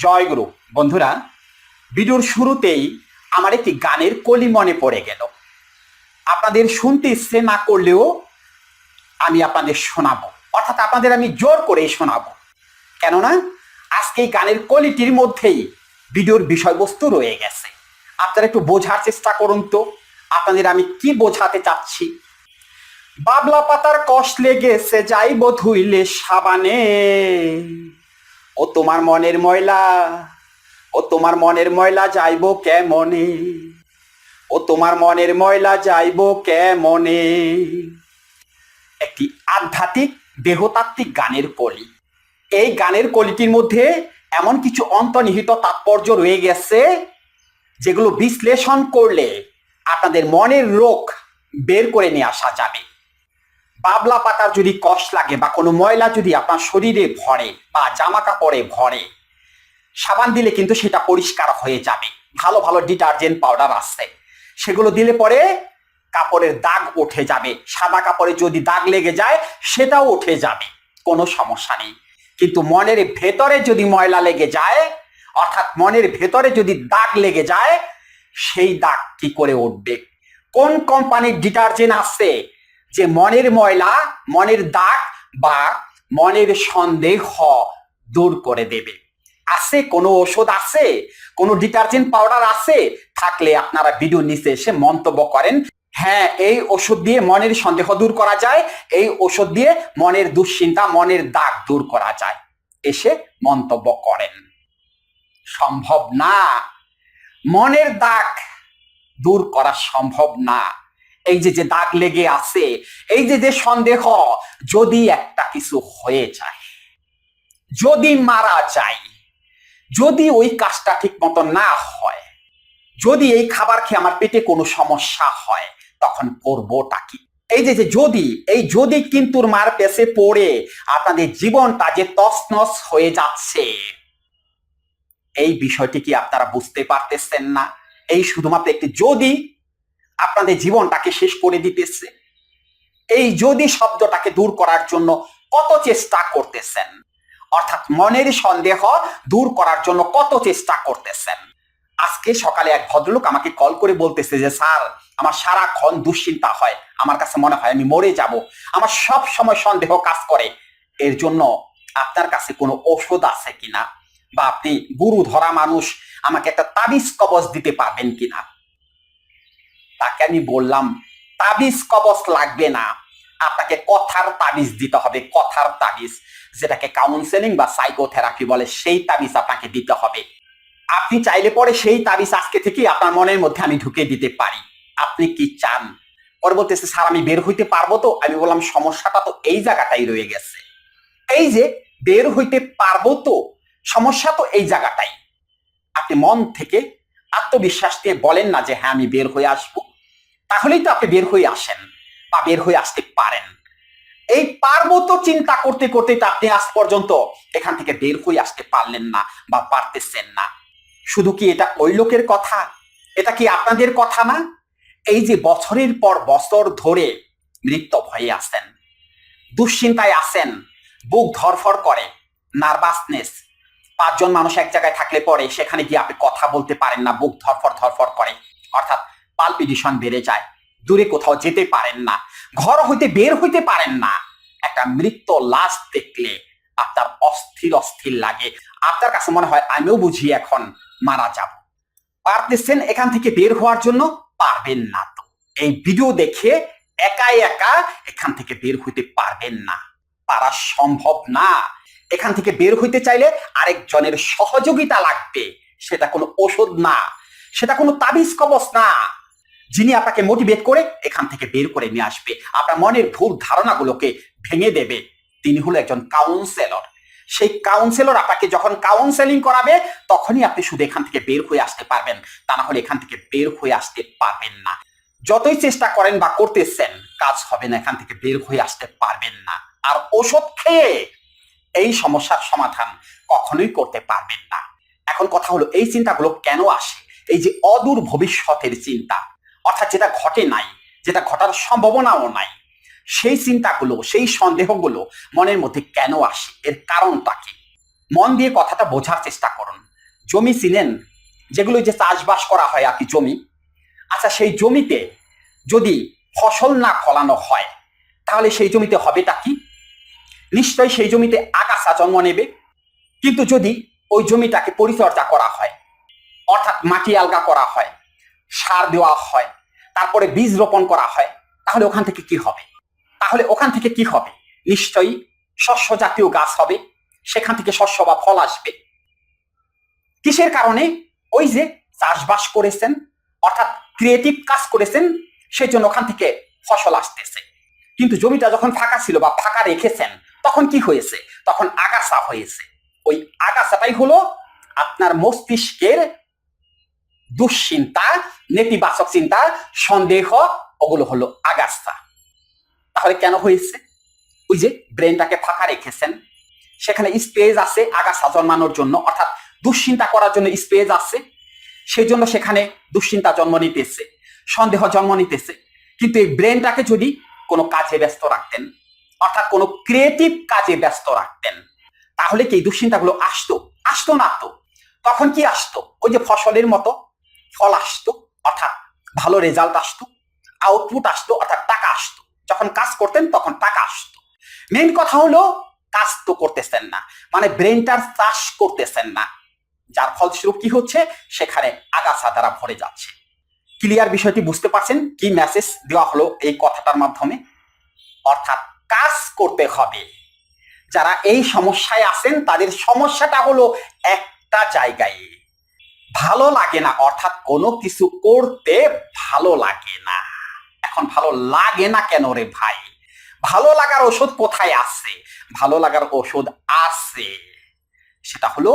জয় গুরু। বন্ধুরা, ভিডিওর শুরুতেই আমার একটি গানের কলি মনে পড়ে গেল। আপনাদের শুনতে ইচ্ছে না করলেও আমি আপনাদের শোনাবো, অর্থাৎ আপনাদের আমি জোর করেই শোনাবো। কেননা আজকে এই গানের কলিটির মধ্যেই ভিডিওর বিষয়বস্তু রয়ে গেছে। আপনারা একটু বোঝার চেষ্টা করুন তো আপনাদের আমি কি বোঝাতে চাচ্ছি। বাবলা পাতার কষ লেগেছে যাইব ধুইলে সাবানে, ও তোমার মনের ময়লা, ও তোমার মনের ময়লা যাইব কেমনে, ও তোমার মনের ময়লা যাইব কেমনে। একটি আধ্যাত্মিক দেহতাত্ত্বিক গানের কলি। এই গানের কলিটির মধ্যে এমন কিছু অন্তর্নিহিত তাৎপর্য রয়ে গেছে যেগুলো বিশ্লেষণ করলে আপনাদের মনের রোগ বের করে নিয়ে আসা যাবে। বাবলা পাতার যদি কষ লাগে বা কোনো ময়লা যদি আপনার শরীরে ভরে বা জামা কাপড়ে ভরে, সাবান দিলে কিন্তু সেটা পরিষ্কার হয়ে যাবে। ভালো ভালো ডিটারজেন্ট পাউডার আছে, সেগুলো দিলে পরে কাপড়ের দাগ উঠে যাবে। সাদা কাপড়ে যদি দাগ লেগে যায় সেটাও উঠে যাবে, কোনো সমস্যা নেই। কিন্তু মনের ভেতরে যদি ময়লা লেগে যায়, অর্থাৎ মনের ভেতরে যদি দাগ লেগে যায়, সেই দাগ কি করে উঠবে? কোন কোম্পানির ডিটারজেন্ট আছে যে মনের ময়লা, মনের দাগ বা মনের সন্দেহ দূর করে দেবে? আছে কোনো ওষুধ আছে, কোনো ডিটারজেন্ট পাউডার আছে? থাকলে আপনারা ভিডিও নিচে এসে মন্তব্য করেন, হ্যাঁ এই ওষুধ দিয়ে মনের সন্দেহ দূর করা যায়, এই ওষুধ দিয়ে মনের দুশ্চিন্তা, মনের দাগ দূর করা যায়। এসে মন্তব্য করেন। সম্ভব না, মনের দাগ দূর করা সম্ভব না। এই যে দাগ লেগে আছে, এই যে সন্দেহ, যদি একটা কিছু হয়ে যায়, যদি মারা যায়, যদি ওই কাজটা ঠিক মতো না হয়, যদি এই খাবার খেয়ে আমার পেটে কোনো সমস্যা হয়, তখন করবোটা কি? এই যে যদি, এই যদি কিন্তুর মার পেছে পড়ে আপনাদের জীবনটা যে তছনছ হয়ে যাচ্ছে, এই বিষয়টি কি আপনারা বুঝতে পারতেছেন না? এই শুধুমাত্র একটি যদি আপনাদের জীবনটাকে শেষ করে দিতেছে। এই যদি শব্দটাকে দূর করার জন্য কত চেষ্টা করতেছেন, অর্থাৎ মনের সন্দেহ দূর করার জন্য কত চেষ্টা করতেছেন। আজকে সকালে এক ভদ্রলোক আমাকে কল করে বলতেছে যে স্যার, আমার সারাক্ষণ দুশ্চিন্তা হয়, আমার কাছে মনে হয় আমি মরে যাব, আমার সব সময় সন্দেহ কাজ করে। এর জন্য আপনার কাছে কোনো ওষুধ আছে কিনা, বা আপনি গুরু ধরা মানুষ, আমাকে একটা তাবিজ কবজ দিতে পারবেন কিনা? তাকে আমি বললাম তাবিজ কবজ লাগবে না, আপনাকে কথার তাবিজ দিতে হবে। কথার তাবিজ, যেটাকে কাউন্সেলিং বা সাইকোথেরাপি বলে, সেই তাবিজ আপনাকে দিতে হবে। আপনি চাইলে পরে সেই তাবিজ আজকে থেকে আপনার মনের মধ্যে আমি ঢুকে দিতে পারি। আপনি কি চান? পরে বলতেছে স্যার আমি বের হইতে পারবো তো? আমি বললাম সমস্যাটা তো এই জায়গাটাই রয়ে গেছে। এই যে বের হইতে পারবো তো, সমস্যা তো এই জায়গাটাই। আপনি মন থেকে আত্মবিশ্বাস দিয়ে বলেন না যে হ্যাঁ আমি বের হয়ে আসবো, তাহলেই তো আপনি বের হয়ে আসেন বা বের হয়ে আসতে পারেন। এই পারবো তো চিন্তা করতে করতে তো আপনি আজ পর্যন্ত এখান থেকে বের হয়ে আসতে পারলেন না বা পারতেছেন না। শুধু কি এটা ওই লোকের কথা? এটা কি আপনাদের কথা না? এই যে বছরের পর বছর ধরে মৃত্যু ভয়ে আছেন, দুশ্চিন্তায় আছেন, বুক ধরফর করে, নার্ভাসনেস। 5 জন মানুষ এক জায়গায় থাকলে পরে সেখানে গিয়ে আপনি কথা বলতে পারেন না, বুক ধরফর ধরফর করে, অর্থাৎ পালপিটেশন বেড়ে যায়, দূরে কোথাও যেতে পারেন না, ঘর হইতে বের হইতে পারেন না। একটা মৃত লাশ দেখলে আপনার অস্থির অস্থির লাগে, আপনার কাছে মনে হয় আমিও বুঝি এখন মারা যাব। পারতেছেন এখান থেকে বের হওয়ার জন্য? পারবেন না তো এই ভিডিও দেখে একা একা এখান থেকে বের হইতে পারবেন না, পারা সম্ভব না। এখান থেকে বের হইতে চাইলে আরেকজনের সহযোগিতা লাগবে। সেটা কোনো ওষুধ না, সেটা কোনো তাবিজ কবজ না, যিনি আপনাকে মোটিভেট করে এখান থেকে বের করে নিয়ে আসবে, আপনার মনের ভুল ধারণাগুলোকে ভেঙে দেবে। তিনি হলো একজন কাউন্সেলর। সেই কাউন্সেলর আপনাকে যখন কাউন্সেলিং করাবে, তখনই আপনি শুধু এখান থেকে বের হয়ে আসতে পারবেন, তা না হলে এখান থেকে বের হয়ে আসতে পারবেন না। যতই চেষ্টা করেন বা করতেছেন, কাজ হবে না, এখান থেকে বের হয়ে আসতে পারবেন না। আর ওষুধ খেয়ে এই সমস্যার সমাধান কখনোই করতে পারবেন না। এখন কথা হলো এই চিন্তাগুলো কেন আসে? এই যে অদূর ভবিষ্যতের চিন্তা, অর্থাৎ যেটা ঘটে নাই, যেটা ঘটার সম্ভাবনাও নাই, সেই চিন্তাগুলো, সেই সন্দেহগুলো মনের মধ্যে কেন আসে? এর কারণটা কি? মন দিয়ে কথাটা বোঝার চেষ্টা করুন। জমি ছিলেন, যেগুলো যে চাষবাস করা হয় আর কি জমি, আচ্ছা সেই জমিতে যদি ফসল না ফলানো হয় তাহলে সেই জমিতে হবেটা কি? নিশ্চয়ই সেই জমিতে আগাছা জন্ম নেবে। কিন্তু যদি ওই জমিটাকে পরিচর্যা করা হয়, অর্থাৎ মাটি আলগা করা হয়, সার দেওয়া হয়, তারপরে বীজ রোপণ করা হয়, তাহলে ওখান থেকে কি হবে? নিশ্চয়ই শস্য জাতীয় গাছ হবে, সেখান থেকে শস্য বা ফল আসবে। কিসের কারণে? ওই যে চাষবাস করেছেন, অর্থাৎ ক্রিয়েটিভ কাজ করেছেন, সেই জন্য ওখান থেকে ফসল আসতেছে। কিন্তু জমিটা যখন ফাঁকা ছিল বা ফাঁকা রেখেছেন, তখন কি হয়েছে? তখন আগাছা হয়েছে। ওই আগাছাটাই হলো আপনার মস্তিষ্কের দুশ্চিন্তা, নেতিবাচক চিন্তা, সন্দেহ, ওগুলো হলো আগাছা। তাহলে কেন হয়েছে? ওই যে ব্রেনটাকে ফাঁকা রেখেছেন, সেখানে স্পেস আছে আগাছা জন্মানোর জন্য, অর্থাৎ দুশ্চিন্তা করার জন্য স্পেস আছে, সেই জন্য সেখানে দুশ্চিন্তা জন্ম নিতেছে, সন্দেহ জন্ম নিতেছে। কিন্তু এই ব্রেনটাকে যদি কোনো কাজে ব্যস্ত রাখতেন, অর্থাৎ কোনো ক্রিয়েটিভ কাজে ব্যস্ত রাখতেন, তাহলে কি এই দুশ্চিন্তাগুলো আসতো না তো? তখন কি আসতো? ওই যে ফসলের মতো ফল আসতো, অর্থাৎ ভালো রেজাল্ট আসতো, আউটপুট আসতো, অর্থাৎ টাকা আসতো। যখন কাজ করতেন তখন টাকা আসতো। মেইন কথা হলো কাজ তো করতেছেন না, মানে ব্রেনটার চাষ করতেছেন না, যার ফলস্বরূপ কি হচ্ছে? সেখানে আগাছা দ্বারা ভরে যাচ্ছে। ক্লিয়ার বিষয়টি বুঝতে পারছেন? কি মেসেজ দেওয়া হলো এই কথাটার মাধ্যমে? অর্থাৎ কাজ করতে হবে। যারা এই সমস্যায় আছেন তাদের সমস্যাটা হলো একটা জায়গায়, ভালো লাগে না, অর্থাৎ কোনো কিছু করতে ভালো লাগে না। এখন ভালো লাগে না কেন রে ভাই? ভালো লাগার ওষুধ কোথায় আছে? ভালো লাগার ওষুধ আছে, সেটা হলো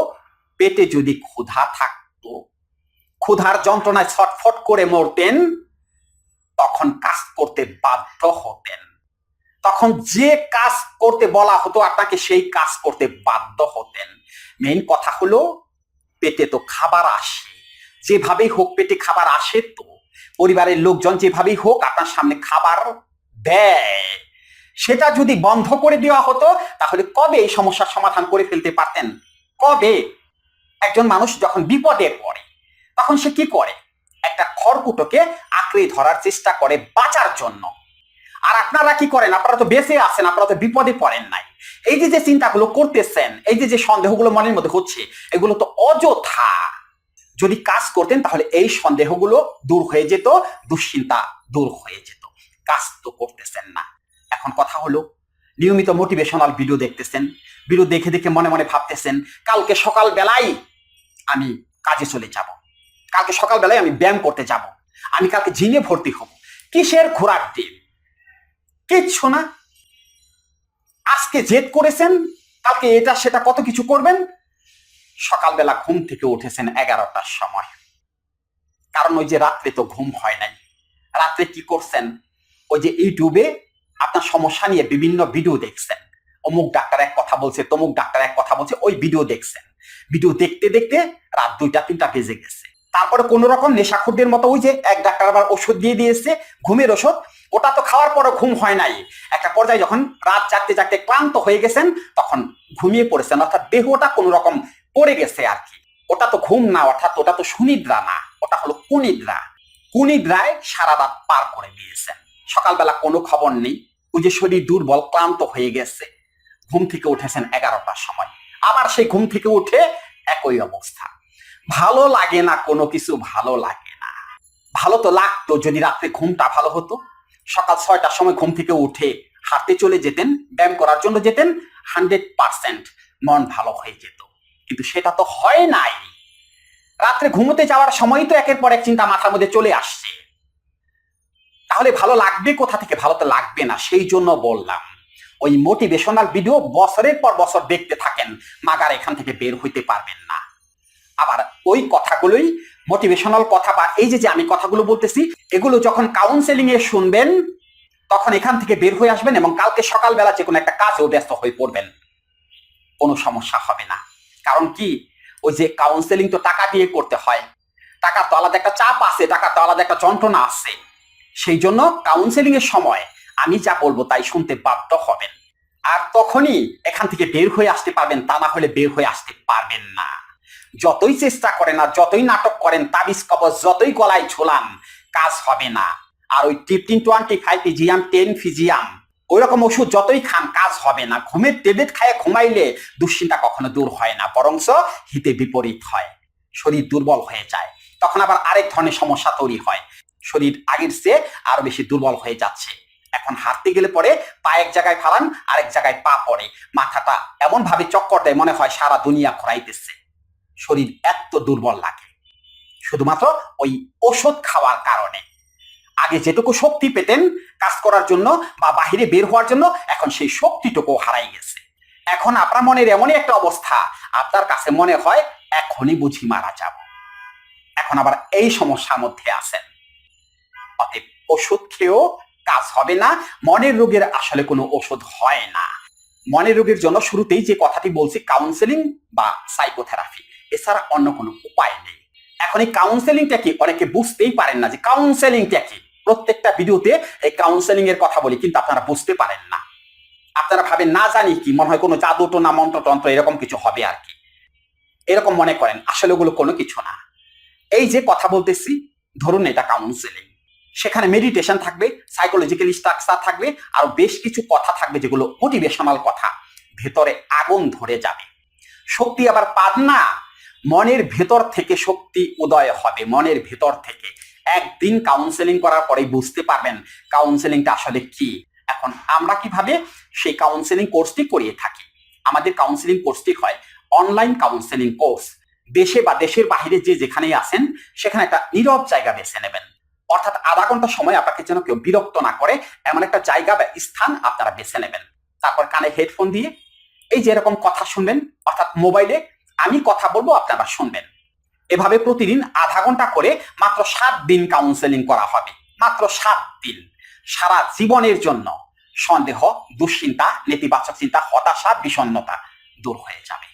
পেটে যদি ক্ষুধা থাকতো, ক্ষুধার যন্ত্রণায় ছটফট করে মরতেন, তখন কাজ করতে বাধ্য হতেন। তখন যে কাজ করতে বলা হতো আপনাকে সেই কাজ করতে বাধ্য হতেন। মেইন কথা হলো পেটে তো খাবার আসে, যেভাবেই হোক পেটে খাবার আসে, তো পরিবারের লোকজন যেভাবেই হোক আপনার সামনে খাবার দেয়। সেটা যদি বন্ধ করে দেওয়া হতো তাহলে কবে এই সমস্যার সমাধান করে ফেলতে পারতেন? কবে? একজন মানুষ যখন বিপদে পড়ে তখন সে কি করে? একটা খড়কুটোকে আঁকড়ে ধরার চেষ্টা করে বাঁচার জন্য। আর আপনারা কি করেন? আপনারা তো বেঁচে আছেন, আপনারা তো বিপদে পড়েন নাই। এই যে চিন্তাগুলো করতেছেন, এই যে সন্দেহগুলো মনের মধ্যে হচ্ছে, এগুলো তো অযথা। যদি কাজ করতেন তাহলে এই সন্দেহগুলো দূর হয়ে যেত, দুশ্চিন্তা দূর হয়ে যেত। কাজ তো করতেছেন না। এখন কথা হলো, নিয়মিত মোটিভেশনাল ভিডিও দেখতেছেন, ভিডিও দেখে দেখে মনে মনে ভাবতেছেন কালকে সকাল বেলায় আমি কাজে চলে যাব, কালকে সকাল বেলায় আমি ব্যায়াম করতে যাব, আমি কালকে জিমে ভর্তি হব। কিসের ঘোরার দিন? কিচ্ছু না। আজকে জেদ করেছেন, কালকে এটা সেটা কত কিছু করবেন। সকালবেলা ঘুম থেকে উঠেছেন 11টার সময়, কারণ ওই যে রাত্রে তো ঘুম হয় নাই। রাত্রে কি করছেন? ওই যে ইউটিউবে আপনার সমস্যা নিয়ে বিভিন্ন ভিডিও দেখছেন, অমুক ডাক্তার এক কথা বলছে, তমুক ডাক্তার এক কথা বলছে, ওই ভিডিও দেখছেন। ভিডিও দেখতে দেখতে রাত 2টা-3টা বেজে গেছে। তারপরে কোন রকম নেশাখোরদের মতো ওই যে এক ডাক্তার আবার ওষুধ দিয়ে দিয়েছে, ঘুমের ওষুধ, ওটা তো খাওয়ার পরে ঘুম হয় নাই। একটা পর্যায়ে যখন রাত জাগতে জাগতে ক্লান্ত হয়ে গেছেন তখন ঘুমিয়ে পড়েছেন, অর্থাৎ দেহটা কোন রকম পড়ে গেছে আর কি। ওটা তো ঘুম না, অর্থাৎ ওটা তো সুনিদ্রা না, ওটা হলো কুনিদ্রা। কুনিদ্রায় সারা রাত পার করে দিয়েছেন। সকালবেলা কোনো খবর নেই, ওই যে শরীর দুর্বল ক্লান্ত হয়ে গেছে, ঘুম থেকে উঠেছেন 11টার সময়, আবার সেই ঘুম থেকে উঠে একই অবস্থা। ভালো লাগে না, কোনো কিছু ভালো লাগে না। ভালো তো লাগতো যদি রাত্রে ঘুমটা ভালো হতো। সকাল 6টার সময় ঘুম থেকে উঠে হাঁটতে চলে যেতেন, ব্যায়াম করার জন্য যেতেন, 100% মন ভালো হয়ে যেত। কিন্তু সেটা তো হয় নাই। রাত্রে ঘুমোতে যাওয়ার সময় তো একের পর এক চিন্তা মাথার মধ্যে চলে আসছে। তাহলে ভালো লাগবে কোথা থেকে? ভালো তো লাগবে না। সেই জন্য বললাম ওই মোটিভেশনাল ভিডিও বছরের পর বছর দেখতে থাকেন, মাগার এখান থেকে বের হইতে পারবেন না। আবার ওই কথাগুলোই মোটিভেশনাল কথা, বা এই যে আমি কথাগুলো বলতেছি, এগুলো যখন কাউন্সেলিং এ শুনবেন তখন এখান থেকে বের হয়ে আসবেন এবং কালকে সকালবেলা যে কোনো একটা কাজেও ব্যস্ত হয়ে পড়বেন, কোনো সমস্যা হবে না। কারণ কি, ওই যে কাউন্সেলিং তো টাকা দিয়ে করতে হয়, টাকার তো আলাদা একটা চাপ আছে, টাকার তো আলাদা একটা যন্ত্রণা আছে। সেই জন্য কাউন্সেলিং এর সময় আমি যা বলবো তাই শুনতে বাধ্য হবেন, আর তখনই এখান থেকে বের হয়ে আসতে পারবেন, তা না হলে বের হয়ে আসতে পারবেন না। যতই চেষ্টা করেন আর যতই নাটক করেন, তাবিজ কবজ যতই গলায় ঝোলান, কাজ হবে না। আর ওই টিপটিন 25 ইজিয়াম 10 ফিজিয়াম ওই রকম ওষুধ যতই খান, কাজ হবে না। ঘুমের ট্যাবলেট খায় ঘুমাইলে দুশ্চিন্তা কখনো দূর হয় না, বরঞ্চ হিতে বিপরীত হয়, শরীর দুর্বল হয়ে যায়। তখন আবার আরেক ধরনের সমস্যা তৈরি হয়, শরীর আগের চেয়ে আরো বেশি দুর্বল হয়ে যাচ্ছে। এখন হাঁটতে গেলে পরে পা এক জায়গায় ফালান, আরেক জায়গায় পা পড়ে, মাথাটা এমন ভাবে চক্কর দেয় মনে হয় সারা দুনিয়া ঘোরাইতেছে, শরীর এত দুর্বল লাগে শুধুমাত্র ওই ওষুধ খাওয়ার কারণে। আগে যেটুকু শক্তি পেতেন কাজ করার জন্য বা বাহিরে বের হওয়ার জন্য, এখন সেই শক্তিটুকু হারাই গেছে। এখন আপনার মনের এমনই একটা অবস্থা, আপনার কাছে মনে হয় এখনই বুঝি মারা যাব। এখন আবার এই সমস্যার মধ্যে আছেন, অতএব ওষুধ খেয়েও কাজ হবে না। মনের রোগের আসলে কোনো ওষুধ হয় না। মনের রোগের জন্য শুরুতেই যে কথাটি বলছি, কাউন্সেলিং বা সাইকোথেরাপি, এছাড়া অন্য কোনো উপায় নেই। এখন এই কাউন্সেলিংটা কি অনেকে বুঝতেই পারেন না যে কাউন্সেলিংটা কি। প্রত্যেকটা ভিডিওতে এই কাউন্সেলিং এর কথা বলি, কিন্তু আপনারা বুঝতে পারেন না। আপনারা ভাবেন না জানি কি, মনে হয় কোনো জাদু টোনা মন্ত্রতন্ত্র এরকম কিছু হবে আর কি, এরকম মনে করেন। আসলে ওগুলো কোনো কিছু না। এই যে কথা বলতেছি, ধরুন এটা কাউন্সেলিং, সেখানে মেডিটেশন থাকবে, সাইকোলজিক্যাল স্ট্রাকচার থাকবে, আর বেশ কিছু কথা থাকবে যেগুলো মোটিভেশনাল কথা, ভেতরে আগুন ধরে যাবে। শক্তি আবার পান না, মনের ভেতর থেকে শক্তি উদয় হবে, মনের ভেতর থেকে। একদিন কাউন্সেলিং করার পরেই বুঝতে পারবেন কাউন্সেলিংটা আসলে কি। এখন আমরা কিভাবে সেই কাউন্সেলিং কোর্সটি করিয়ে থাকি। আমাদের কাউন্সেলিং কোর্সটি হয় অনলাইন কাউন্সেলিং কোর্স। দেশে বা দেশের বাহিরে যে যেখানেই আছেন, সেখানে একটা নীরব জায়গা বেছে নেবেন, অর্থাৎ আধা ঘন্টা সময় আপনাকে যেন কেউ বিরক্ত না করে এমন একটা জায়গা বা স্থান আপনারা বেছে নেবেন। তারপর কানে হেডফোন দিয়ে এই যে এরকম কথা শুনবেন, অর্থাৎ মোবাইলে আমি কথা বলবো, আপনারা শুনবেন। এভাবে প্রতিদিন আধা ঘন্টা করে মাত্র 7 দিন কাউন্সেলিং করা হবে, মাত্র 7 দিন। সারা জীবনের জন্য সন্দেহ, দুশ্চিন্তা, নেতিবাচক চিন্তা, হতাশা, বিষণ্ণতা দূর হয়ে যাবে।